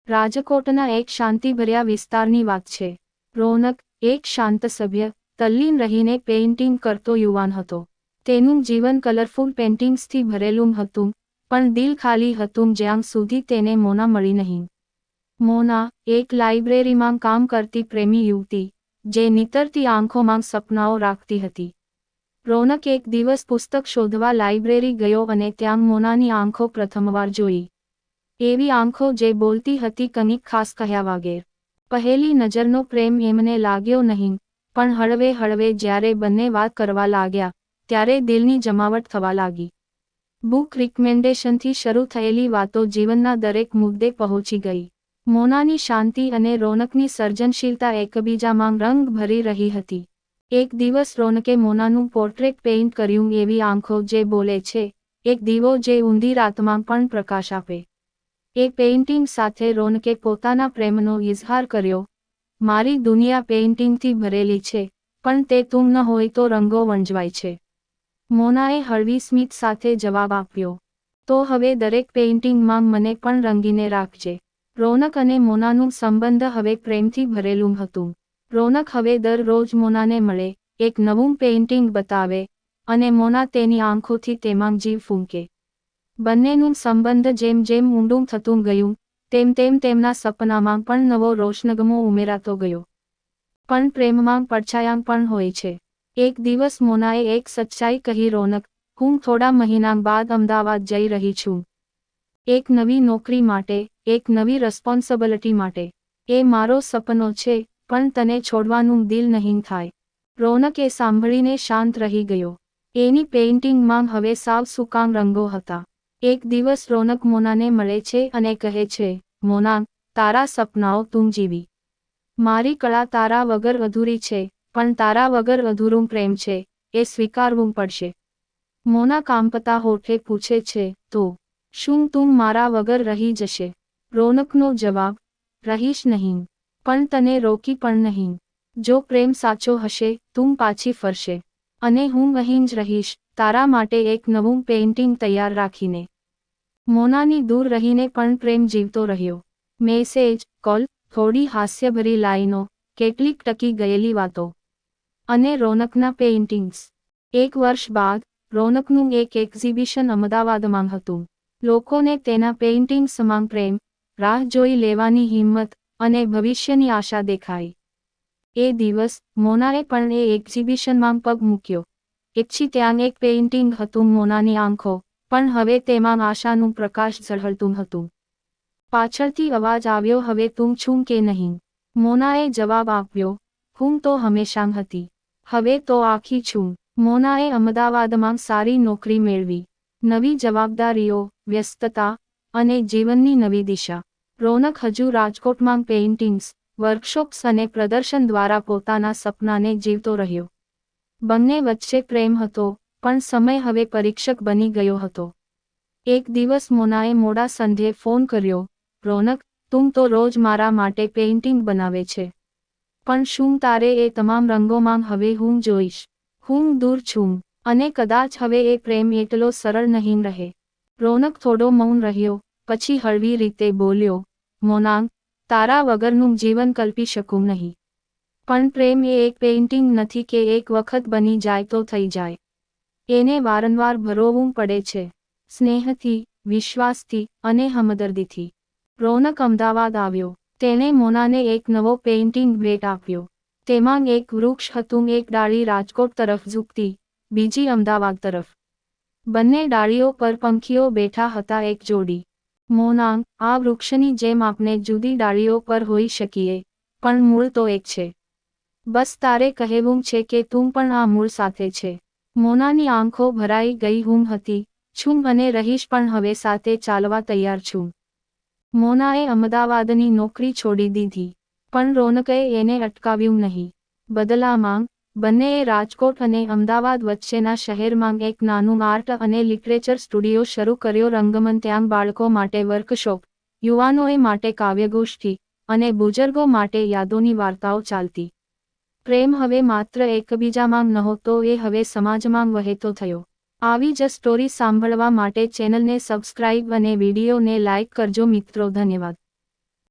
રાજકોટના એક શાંતિભર્યા વિસ્તારની વાત છે. રોનક એક શાંત સભ્ય, તલ્લીન રહીને પેઇન્ટિંગ કરતો યુવાન હતો. તેનું જીવન કલરફુલ પેઇન્ટિંગ્સથી ભરેલું હતું, પણ દિલ ખાલી હતું જ્યાં સુધી તેને મોના મળી નહીં. મોના એક લાઇબ્રેરીમાં કામ કરતી પ્રેમી યુવતી, જે નીતરતી આંખોમાં સપનાઓ રાખતી હતી. રોનક એક દિવસ પુસ્તક શોધવા લાઇબ્રેરી ગયો અને ત્યાં મોનાની આંખો પ્રથમવાર જોઈ. એવી આંખો જે બોલતી હતી કંઈક ખાસ કહ્યા વગર. પહેલી નજરનો પ્રેમ એમને લાગ્યો નહીં, પણ હળવે હળવે જ્યારે બંને વાત કરવા લાગ્યા, ત્યારે દિલની જમાવટ થવા લાગી. બુક રિકમેન્ડેશનથી શરૂ થયેલી વાતો જીવનના દરેક મુદ્દે પહોંચી ગઈ. મોનાની શાંતિ અને રોનકની સર્જનશીલતા એકબીજામાં રંગ ભરી રહી હતી. એક દિવસ રોનકે મોનાનું પોર્ટ્રેટ પેઇન્ટ કર્યું, એવી આંખો જે બોલે છે, એક દીવો જે ઊંધી રાતમાં પણ પ્રકાશ આપે. એ પેઇન્ટિંગ સાથે રોનકે પોતાના પ્રેમનો ઇઝહાર કર્યો. મારી દુનિયા પેઇન્ટિંગથી ભરેલી છે, પણ તે તું ન હોય તો રંગો વંજવાય છે. મોનાએ હળવી સ્મિત સાથે જવાબ આપ્યો. તો હવે દરેક પેઇન્ટિંગમાં મને પણ રંગીને રાખજે. રોનક અને મોનાનું સંબંધ હવે પ્રેમથી ભરેલું હતું. રોનક હવે દરરોજ મોનાને મળે, એક નવું પેઇન્ટિંગ બતાવે, અને મોના તેની આંખોથી તેમાં જીવ ફૂંકે. બંનેનું સંબંધ જેમ જેમ ઊંડું થતું ગયું, તેમ તેમ તેમના સપનામાં પણ નવો રોશનગમો ઉમેરાતો ગયો. પણ પ્રેમમાં પડછાયા પણ હોય છે. એક દિવસ મોનાએ એક સચ્ચાઈ કહી, રોનક, હું થોડા મહિના બાદ અમદાવાદ જઈ રહી છું. એક નવી નોકરી માટે, એક નવી રિસ્પોન્સિબિલિટી માટે. એ મારો સપનો છે, પણ તને છોડવાનું દિલ નહીં થાય. રોનક એ સાંભળીને શાંત રહી ગયો. એની પેઇન્ટિંગમાં હવે સાવ સુકામ રંગો હતા. એક દિવસ રોનક મોનાને મળે છે અને કહે છે, મોના, તારા સપનાઓ તું જીવી. મારી કળા તારા વગર અધૂરી છે, પણ તારા વગર અધૂરું પ્રેમ છે, એ સ્વીકારવું પડશે. મોના કાંપતા હોઠે પૂછે છે, તો શું તું મારા વગર રહી જશે? રોનકનો જવાબ, રહીશ નહીં, પણ તને રોકી પણ નહીં. જો પ્રેમ સાચો હશે, તું પાછી ફરશે. અને હું અહીં જ રહીશ, તારા માટે એક નવું પેઇન્ટિંગ તૈયાર રાખીને. મોનાની દૂર રહીને પણ પ્રેમ જીવતો રહ્યો. મેસેજ, કોલ, થોડી હાસ્યભરી લાઈનો, કેટલીક ટકી ગયેલી વાતો. અને રોનકના પેઇન્ટિંગ્સ. એક વર્ષ બાદ, રોનકનું એક એક્ઝિબિશન અમદાવાદમાં હતું. લોકોને તેના પેઇન્ટિંગ્સમાં પ્રેમ, રાહ જોઈ લેવાની હિંમત, અને ભવિષ્યની આશા દેખાઈ. એ દિવસ, મોનાએ પણ એ એક્ઝિબિશનમાં પગ મૂક્યો. એકછી ત્યાં એક પેઇન્ટિંગ હતું, મોનાની આંખો, પણ હવે તેમાં આશાનું પ્રકાશ ઝળહળતું હતું. પાછળથી અવાજ આવ્યો, હવે તું છું કે નહીં? મોનાએ જવાબ આપ્યો, હું તો હંમેશા હતી. હવે તો આખી છું. મોનાએ અમદાવાદમાં સારી નોકરી મેળવી. નવી જવાબદારીઓ, વ્યસ્તતા, અને જીવનની નવી દિશા. રોનક હજુ રાજકોટમાં પેઇન્ટિંગ્સ, વર્કશોપ્સ અને પ્રદર્શન દ્વારા પોતાના સપનાને જીવતો રહ્યો. બંને વચ્ચે પ્રેમ હતો, પણ સમય હવે પરીક્ષક બની ગયો હતો. એક દિવસ મોનાએ મોડા સંધ્યે ફોન કર્યો, રોનક, તું તો રોજ મારા માટે પેઇન્ટિંગ બનાવે છે. પણ શું તારે એ તમામ રંગોમાં હવે હું જોઈશ? હું દૂર છું, અને કદાચ હવે એ પ્રેમ એટલો સરળ નહીં રહે. રોનક થોડો મૌન રહ્યો, પછી હળવી રીતે બોલ્યો, મોના, તારા વગરનું જીવન કલ્પી શકું નહીં. પણ પ્રેમ એ એક પેઇન્ટિંગ નથી કે એક વખત બની જાય તો થઈ જાય. એને વારંવાર ભરોવું પડે છે. સ્નેહથી, વિશ્વાસથી, અને હમદર્દીથી. રોનક અમદાવાદ આવ્યો. તેણે મોનાને એક નવો પેઇન્ટિંગ ભેટ આપ્યો. તેમાં એક વૃક્ષ હતું, એક ડાળી રાજકોટ તરફ ઝૂકતી, બીજી અમદાવાદ તરફ. બંને ડાળીઓ પર પંખીઓ બેઠા હતા, એક જોડી. મોના, આ વૃક્ષની જેમ આપણે જુદી ડાળીઓ પર હોઈ શકીએ, પણ મૂળ તો એક છે. બસ તારે કહેવું છે કે તું પણ આ મૂળ સાથે છે. મોનાની આંખો ભરાઈ ગઈ. હું હતી, છું અને રહીશ, પણ હવે સાથે ચાલવા તૈયાર છું. મોનાએ અમદાવાદની નોકરી છોડી દીધી, પણ રોનકે એને અટકાવ્યું નહીં. બદલામાં, બંનેએ રાજકોટ અને અમદાવાદ વચ્ચેના શહેરમાં એક નાનું આર્ટ અને લિટરેચર સ્ટુડિયો શરૂ કર્યો. રંગમંચ, ત્યાં બાળકો માટે વર્કશોપ, યુવાનોએ માટે કાવ્યગોષ્ઠી, અને બુઝુર્ગો માટે યાદોની વાર્તાઓ ચાલતી. પ્રેમ હવે માત્ર એકબીજામાં નહોતો, એ હવે સમાજમાં વહેતો થયો. આવી જ સ્ટોરી સાંભળવા માટે ચેનલને સબસ્ક્રાઇબ અને વિડીયોને લાઇક કરજો મિત્રો. ધન્યવાદ.